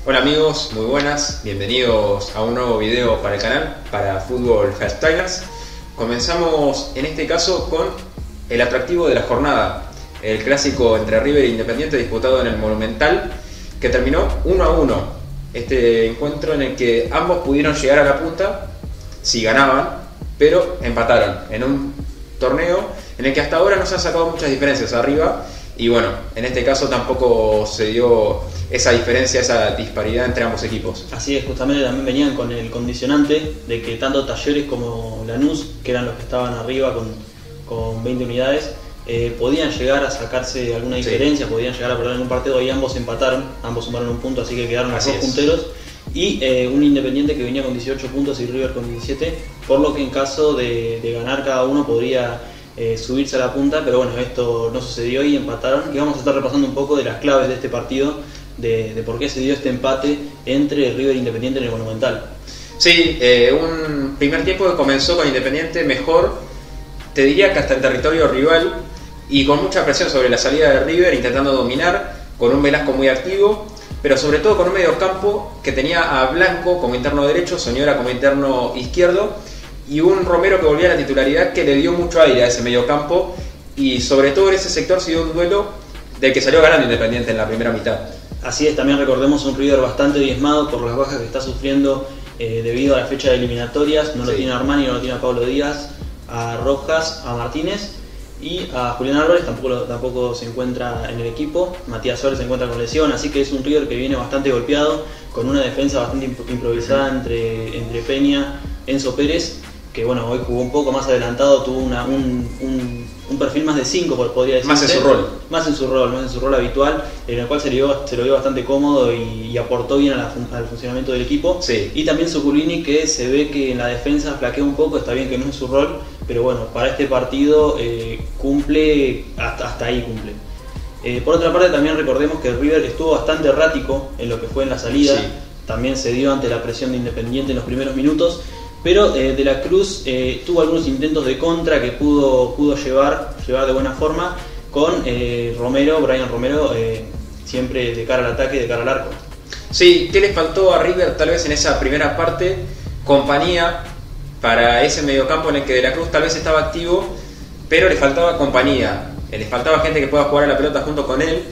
Hola amigos, muy buenas, bienvenidos a un nuevo video para el canal, para Fútbol Freestylers. Comenzamos en este caso con el atractivo de la jornada, el clásico entre River e Independiente disputado en el Monumental, que terminó 1-1. Este encuentro en el que ambos pudieron llegar a la punta si ganaban, pero empataron en un torneo en el que hasta ahora no se han sacado muchas diferencias arriba. Y bueno, en este caso tampoco se dio esa diferencia, esa disparidad entre ambos equipos. Así es, justamente también venían con el condicionante de que tanto Talleres como Lanús, que eran los que estaban arriba con 20 unidades, podían llegar a sacarse alguna diferencia, podían llegar a perder en un partido, y ambos empataron, ambos sumaron un punto, así que quedaron los dos punteros. Y un Independiente que venía con 18 puntos y River con 17, por lo que en caso de ganar cada uno podría subirse a la punta, pero bueno, esto no sucedió y empataron. Y vamos a estar repasando un poco de las claves de este partido, de por qué se dio este empate entre River e Independiente en el Monumental. Sí, un primer tiempo que comenzó con Independiente mejor, te diría que hasta en territorio rival, y con mucha presión sobre la salida de River, intentando dominar, con un Velasco muy activo, pero sobre todo con un mediocampo que tenía a Blanco como interno derecho, Soñora como interno izquierdo, y un Romero que volvía a la titularidad, que le dio mucho aire a ese mediocampo, y sobre todo en ese sector se dio un duelo del que salió ganando Independiente en la primera mitad. Así es, también recordemos un River bastante diezmado por las bajas que está sufriendo debido a la fecha de eliminatorias. No lo tiene Armani, no lo tiene a Pablo Díaz, a Rojas, a Martínez y a Julián Álvarez tampoco se encuentra en el equipo. Matías Suárez se encuentra con lesión, así que es un River que viene bastante golpeado, con una defensa bastante improvisada entre Peña, Enzo Pérez, que bueno, hoy jugó un poco más adelantado, tuvo un perfil más de 5, podría decirse. Más en su rol habitual, en el cual se lo vio bastante cómodo y aportó bien al funcionamiento del equipo. Sí. Y también Zuculini, que se ve que en la defensa flaquea un poco, está bien que no es su rol, pero bueno, para este partido cumple, hasta ahí cumple. Por otra parte, también recordemos que River estuvo bastante errático en lo que fue en la salida. Sí. También se dio ante la presión de Independiente en los primeros minutos, pero De la Cruz tuvo algunos intentos de contra que pudo llevar de buena forma con Brian Romero, siempre de cara al ataque, de cara al arco. Sí, ¿qué le faltó a River tal vez en esa primera parte? Compañía para ese mediocampo en el que De la Cruz tal vez estaba activo, pero le faltaba compañía, le faltaba gente que pueda jugar a la pelota junto con él.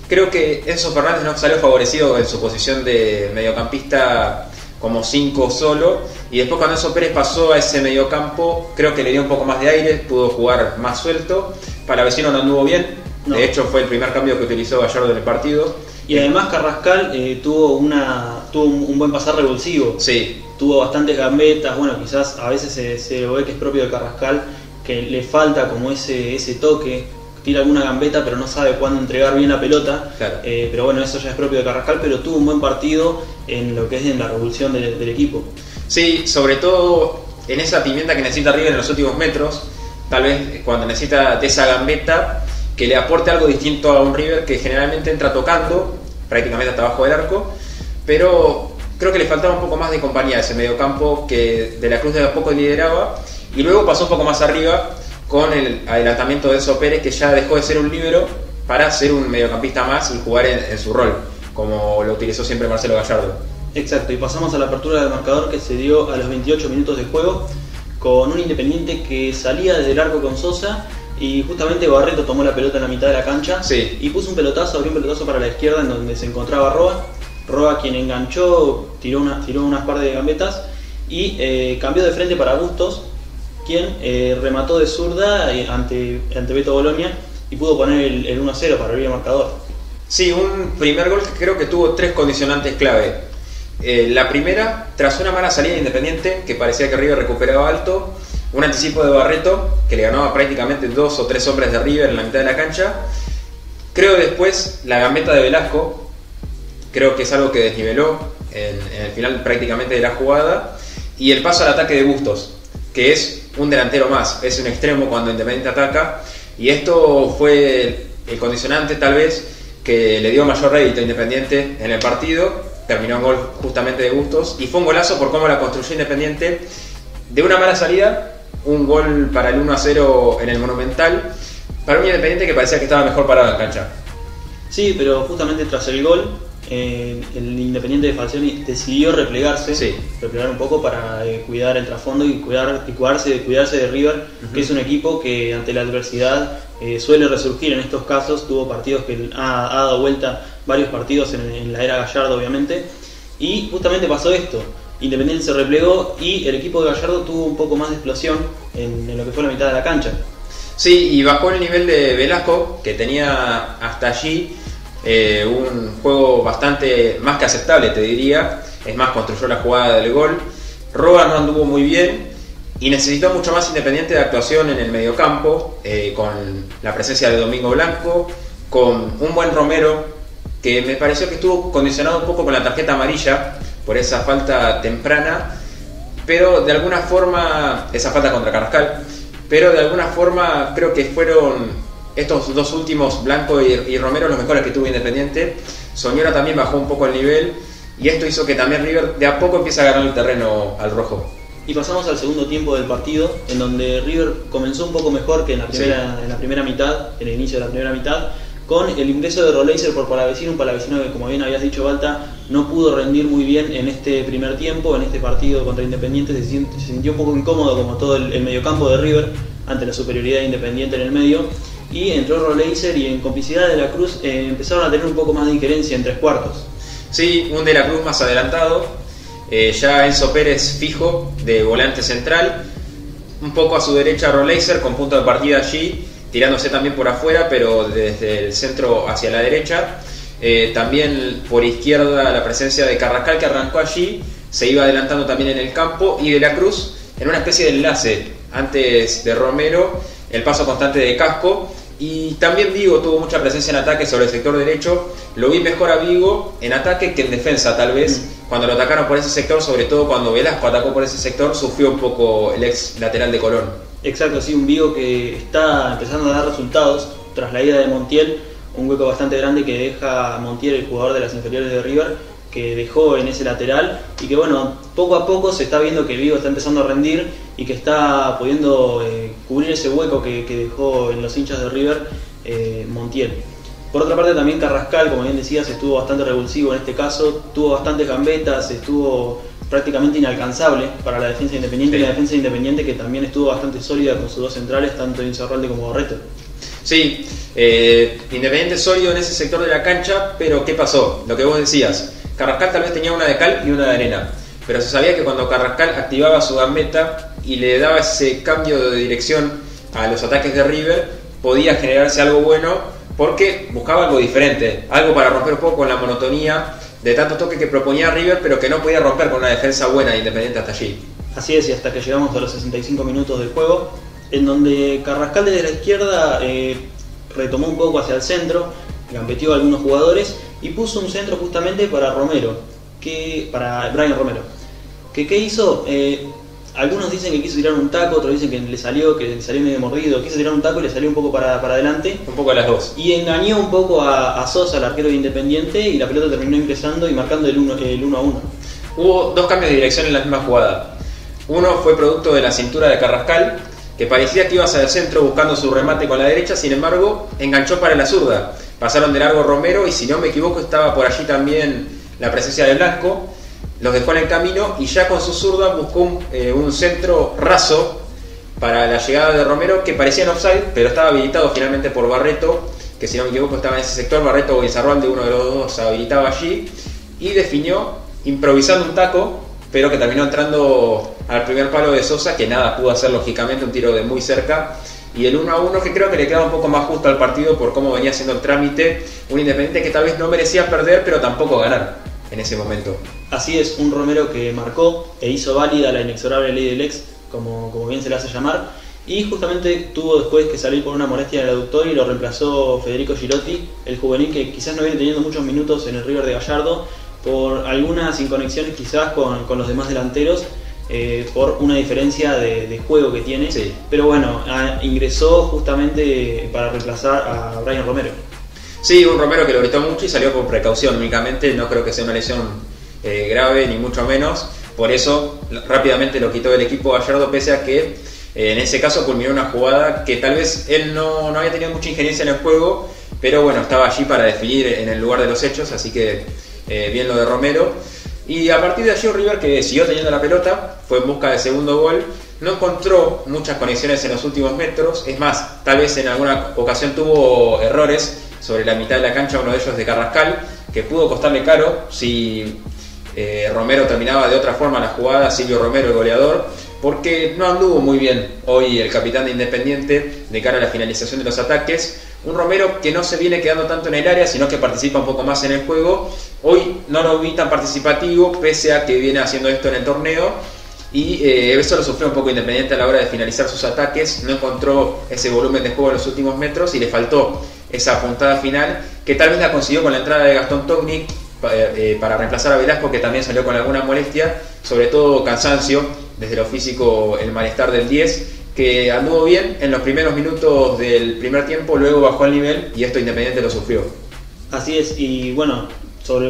Creo que Enzo Fernández no salió favorecido en su posición de mediocampista como 5 solo, y después cuando Enzo Pérez pasó a ese mediocampo, creo que le dio un poco más de aire, pudo jugar más suelto. Palavecino no anduvo bien, no. De hecho fue el primer cambio que utilizó Gallardo en el partido. Y además Carrascal tuvo un buen pasar revulsivo. Sí. Tuvo bastantes gambetas, bueno, quizás a veces se ve que es propio de Carrascal, que le falta como ese toque. Tira alguna gambeta pero no sabe cuándo entregar bien la pelota. Claro. Pero bueno, eso ya es propio de Carrascal, pero tuvo un buen partido en lo que es en la revolución del equipo. Sí, sobre todo en esa pimienta que necesita River en los últimos metros, tal vez cuando necesita de esa gambeta que le aporte algo distinto a un River que generalmente entra tocando prácticamente hasta abajo del arco, pero creo que le faltaba un poco más de compañía a ese mediocampo que De la Cruz de a poco lideraba, y luego pasó un poco más arriba con el adelantamiento de Enzo Pérez, que ya dejó de ser un líbero para ser un mediocampista más y jugar en su rol, como lo utilizó siempre Marcelo Gallardo. Exacto, y pasamos a la apertura del marcador, que se dio a los 28 minutos de juego, con un Independiente que salía desde el arco con Sosa, y justamente Barreto tomó la pelota en la mitad de la cancha. Sí. Y puso abrió un pelotazo para la izquierda en donde se encontraba Roa, quien enganchó, tiró unas par de gambetas y cambió de frente para Bustos, quien remató de zurda ante Beto Bolonia y pudo poner el 1-0 para abrir el marcador. Sí, un primer gol que creo que tuvo 3 condicionantes clave. La primera, tras una mala salida de Independiente, que parecía que River recuperaba alto, un anticipo de Barreto, que le ganaba prácticamente 2 o 3 hombres de River en la mitad de la cancha. Creo después la gambeta de Velasco, creo que es algo que desniveló en el final prácticamente de la jugada, y el paso al ataque de Bustos, que es un delantero más, es un extremo cuando Independiente ataca, y esto fue el condicionante tal vez que le dio mayor rédito a Independiente en el partido. Terminó en gol justamente de Bustos, y fue un golazo por cómo la construyó Independiente de una mala salida, un gol para el 1-0 en el Monumental, para un Independiente que parecía que estaba mejor parado en cancha. Sí, pero justamente tras el gol el Independiente de Falcioni decidió replegarse, replegar un poco para cuidar el trasfondo y cuidarse de River, que es un equipo que ante la adversidad suele resurgir en estos casos. Tuvo partidos que ha dado vuelta varios partidos en la era Gallardo, obviamente, y justamente pasó esto. Independiente se replegó y el equipo de Gallardo tuvo un poco más de explosión en lo que fue la mitad de la cancha. Sí, y bajó el nivel de Velasco, que tenía hasta allí un juego bastante más que aceptable, te diría. Es más, construyó la jugada del gol. Roa no anduvo muy bien y necesitó mucho más Independiente de actuación en el mediocampo, con la presencia de Domingo Blanco, con un buen Romero, que me pareció que estuvo condicionado un poco con la tarjeta amarilla por esa falta temprana, pero de alguna forma, esa falta contra Carrascal, pero de alguna forma creo que fueron estos dos últimos, Blanco y Romero, los mejores que tuvo Independiente. Soñora también bajó un poco el nivel y esto hizo que también River de a poco empiece a ganar el terreno al rojo. Y pasamos al segundo tiempo del partido, en donde River comenzó un poco mejor que en la primera mitad, en el inicio de la primera mitad, con el ingreso de Roleiser por Palavecino, un Palavecino que, como bien habías dicho, Balta, no pudo rendir muy bien en este primer tiempo, en este partido contra Independiente. Se sintió un poco incómodo, como todo el mediocampo de River, ante la superioridad de Independiente en el medio, y entró Roleiser y en complicidad de la Cruz empezaron a tener un poco más de injerencia en tres cuartos. Sí, un de la Cruz más adelantado, ya Enzo Pérez fijo de volante central, un poco a su derecha Roleiser con punto de partida allí, tirándose también por afuera, pero desde el centro hacia la derecha. También por izquierda la presencia de Carrascal, que arrancó allí, se iba adelantando también en el campo, y de la Cruz en una especie de enlace antes de Romero, el paso constante de Casco. Y también Vigo tuvo mucha presencia en ataque sobre el sector derecho. Lo vi mejor a Vigo en ataque que en defensa, tal vez. Cuando lo atacaron por ese sector, sobre todo cuando Velasco atacó por ese sector, sufrió un poco el ex lateral de Colón. Exacto, sí, un Vigo que está empezando a dar resultados tras la ida de Montiel, un hueco bastante grande que deja Montiel, el jugador de las inferiores de River, que dejó en ese lateral, y que bueno, poco a poco se está viendo que Vigo está empezando a rendir y que está pudiendo cubrir ese hueco que dejó en los hinchas de River Montiel. Por otra parte, también Carrascal, como bien decías, estuvo bastante revulsivo en este caso, tuvo bastantes gambetas, estuvo prácticamente inalcanzable para la defensa independiente, y la defensa independiente que también estuvo bastante sólida con sus dos centrales, tanto Insaurralde como Barreto. Sí, Independiente sólido en ese sector de la cancha, pero ¿qué pasó? Lo que vos decías, Carrascal tal vez tenía una de cal y una de arena, pero se sabía que cuando Carrascal activaba su gambeta y le daba ese cambio de dirección a los ataques de River, podía generarse algo bueno, porque buscaba algo diferente, algo para romper un poco con la monotonía de tanto toque que proponía River, pero que no podía romper con una defensa buena de Independiente hasta allí. Así es, y hasta que llegamos a los 65 minutos del juego, en donde Carrascal desde la izquierda retomó un poco hacia el centro, gambeteó a algunos jugadores y puso un centro justamente para Romero, para Brian Romero. ¿Qué hizo? Algunos dicen que quiso tirar un taco, otros dicen que le salió medio mordido. Quiso tirar un taco y le salió un poco para adelante. Un poco a las dos. Y engañó un poco a Sosa, el arquero de Independiente, y la pelota terminó ingresando y marcando el 1-1. Hubo dos cambios de dirección en la misma jugada. Uno fue producto de la cintura de Carrascal, que parecía que iba hacia el centro buscando su remate con la derecha, sin embargo, enganchó para la zurda. Pasaron de largo Romero y, si no me equivoco, estaba por allí también la presencia de Blanco. Los dejó en el camino y ya con su zurda buscó un centro raso para la llegada de Romero, que parecía en offside, pero estaba habilitado finalmente por Barreto, que, si no me equivoco, estaba en ese sector. Barreto o Insaurralde, uno de los dos, habilitaba allí y definió improvisando un taco, pero que terminó entrando al primer palo de Sosa, que nada pudo hacer lógicamente, un tiro de muy cerca. Y el 1-1 que creo que le queda un poco más justo al partido por cómo venía haciendo el trámite. Un Independiente que tal vez no merecía perder, pero tampoco ganar en ese momento. Así es, un Romero que marcó e hizo válida la inexorable ley del ex, como bien se le hace llamar, y justamente tuvo después que salir por una molestia en el aductor y lo reemplazó Federico Girotti, el juvenil que quizás no viene teniendo muchos minutos en el River de Gallardo, por algunas inconexiones quizás con los demás delanteros, por una diferencia de juego que tiene, sí. Pero bueno, ingresó justamente para reemplazar a Brian Romero. Sí, un Romero que lo gritó mucho y salió por precaución únicamente, no creo que sea una lesión grave ni mucho menos, por eso rápidamente lo quitó del equipo Gallardo, pese a que en ese caso culminó una jugada que tal vez él no había tenido mucha injerencia en el juego, pero bueno, estaba allí para definir en el lugar de los hechos, así que bien lo de Romero. Y a partir de allí River, que siguió teniendo la pelota, fue en busca del segundo gol. No encontró muchas conexiones en los últimos metros. Es más, tal vez en alguna ocasión tuvo errores sobre la mitad de la cancha, uno de ellos de Carrascal, que pudo costarle caro si Romero terminaba de otra forma la jugada, Silvio Romero, el goleador, porque no anduvo muy bien hoy el capitán de Independiente de cara a la finalización de los ataques. Un Romero que no se viene quedando tanto en el área, sino que participa un poco más en el juego. Hoy no lo vi tan participativo, pese a que viene haciendo esto en el torneo. Y eso lo sufrió un poco Independiente a la hora de finalizar sus ataques. No encontró ese volumen de juego en los últimos metros y le faltó esa puntada final, que tal vez la consiguió con la entrada de Gastón Togni para reemplazar a Velasco, que también salió con alguna molestia, sobre todo cansancio, desde lo físico el malestar del 10, que anduvo bien en los primeros minutos del primer tiempo, luego bajó al nivel y esto Independiente lo sufrió. Así es, y bueno,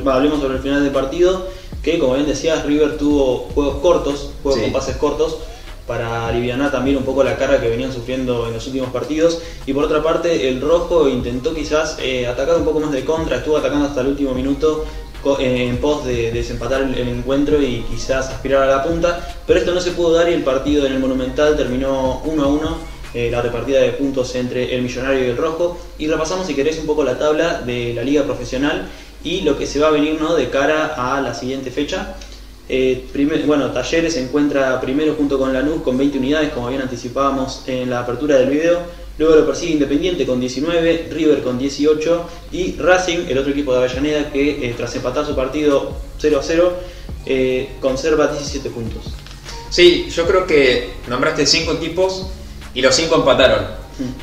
hablemos sobre el final del partido, que como bien decías, River tuvo juegos cortos, juegos con pases cortos, para alivianar también un poco la carga que venían sufriendo en los últimos partidos. Y por otra parte, el rojo intentó quizás atacar un poco más de contra, estuvo atacando hasta el último minuto en pos de desempatar el encuentro y quizás aspirar a la punta, pero esto no se pudo dar y el partido en el Monumental terminó 1-1, la repartida de puntos entre el Millonario y el Rojo. Y repasamos, si querés, un poco la tabla de la Liga Profesional y lo que se va a venir, ¿no?, de cara a la siguiente fecha. Talleres se encuentra primero junto con Lanús con 20 unidades, como bien anticipábamos en la apertura del video. Luego lo persigue Independiente con 19, River con 18 y Racing, el otro equipo de Avellaneda, que tras empatar su partido 0-0 conserva 17 puntos. Sí, yo creo que nombraste 5 equipos y los 5 empataron.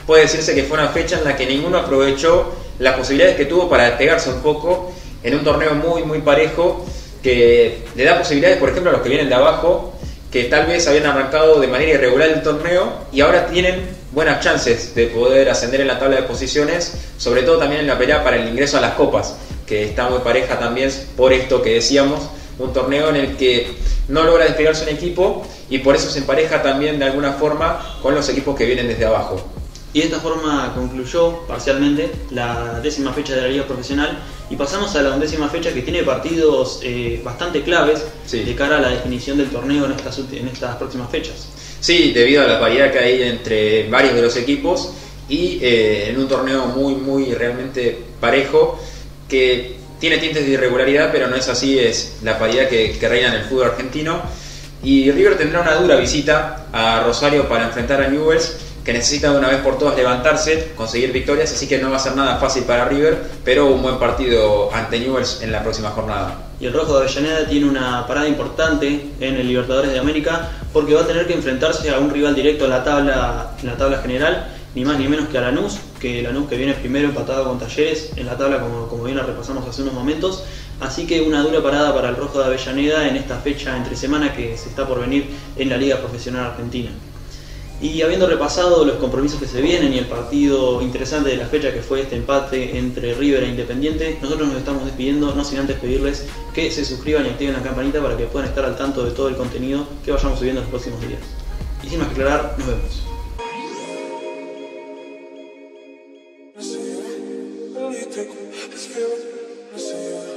Puede decirse que fue una fecha en la que ninguno aprovechó las posibilidades que tuvo para despegarse un poco en un torneo muy muy parejo, que le da posibilidades, por ejemplo, a los que vienen de abajo, que tal vez habían arrancado de manera irregular el torneo y ahora tienen buenas chances de poder ascender en la tabla de posiciones, sobre todo también en la pelea para el ingreso a las copas, que está muy pareja también por esto que decíamos, un torneo en el que no logra despegarse un equipo y por eso se empareja también de alguna forma con los equipos que vienen desde abajo. Y de esta forma concluyó parcialmente la 10ª fecha de la Liga Profesional y pasamos a la 11ª fecha, que tiene partidos bastante claves de cara a la definición del torneo en estas próximas fechas. Sí, debido a la paridad que hay entre varios de los equipos y en un torneo muy muy realmente parejo, que tiene tintes de irregularidad, pero no es así, es la paridad que reina en el fútbol argentino. Y River tendrá una dura visita a Rosario para enfrentar a Newell's, que necesita de una vez por todas levantarse, conseguir victorias, así que no va a ser nada fácil para River, pero un buen partido ante Newell's en la próxima jornada. Y el Rojo de Avellaneda tiene una parada importante en el Libertadores de América, porque va a tener que enfrentarse a un rival directo en la tabla general, ni más ni menos que a Lanús, que viene primero empatado con Talleres en la tabla, como bien la repasamos hace unos momentos. Así que una dura parada para el Rojo de Avellaneda en esta fecha entre semana que se está por venir en la Liga Profesional Argentina. Y habiendo repasado los compromisos que se vienen y el partido interesante de la fecha, que fue este empate entre River e Independiente, nosotros nos estamos despidiendo, no sin antes pedirles que se suscriban y activen la campanita para que puedan estar al tanto de todo el contenido que vayamos subiendo en los próximos días. Y sin más que aclarar, nos vemos. I see you.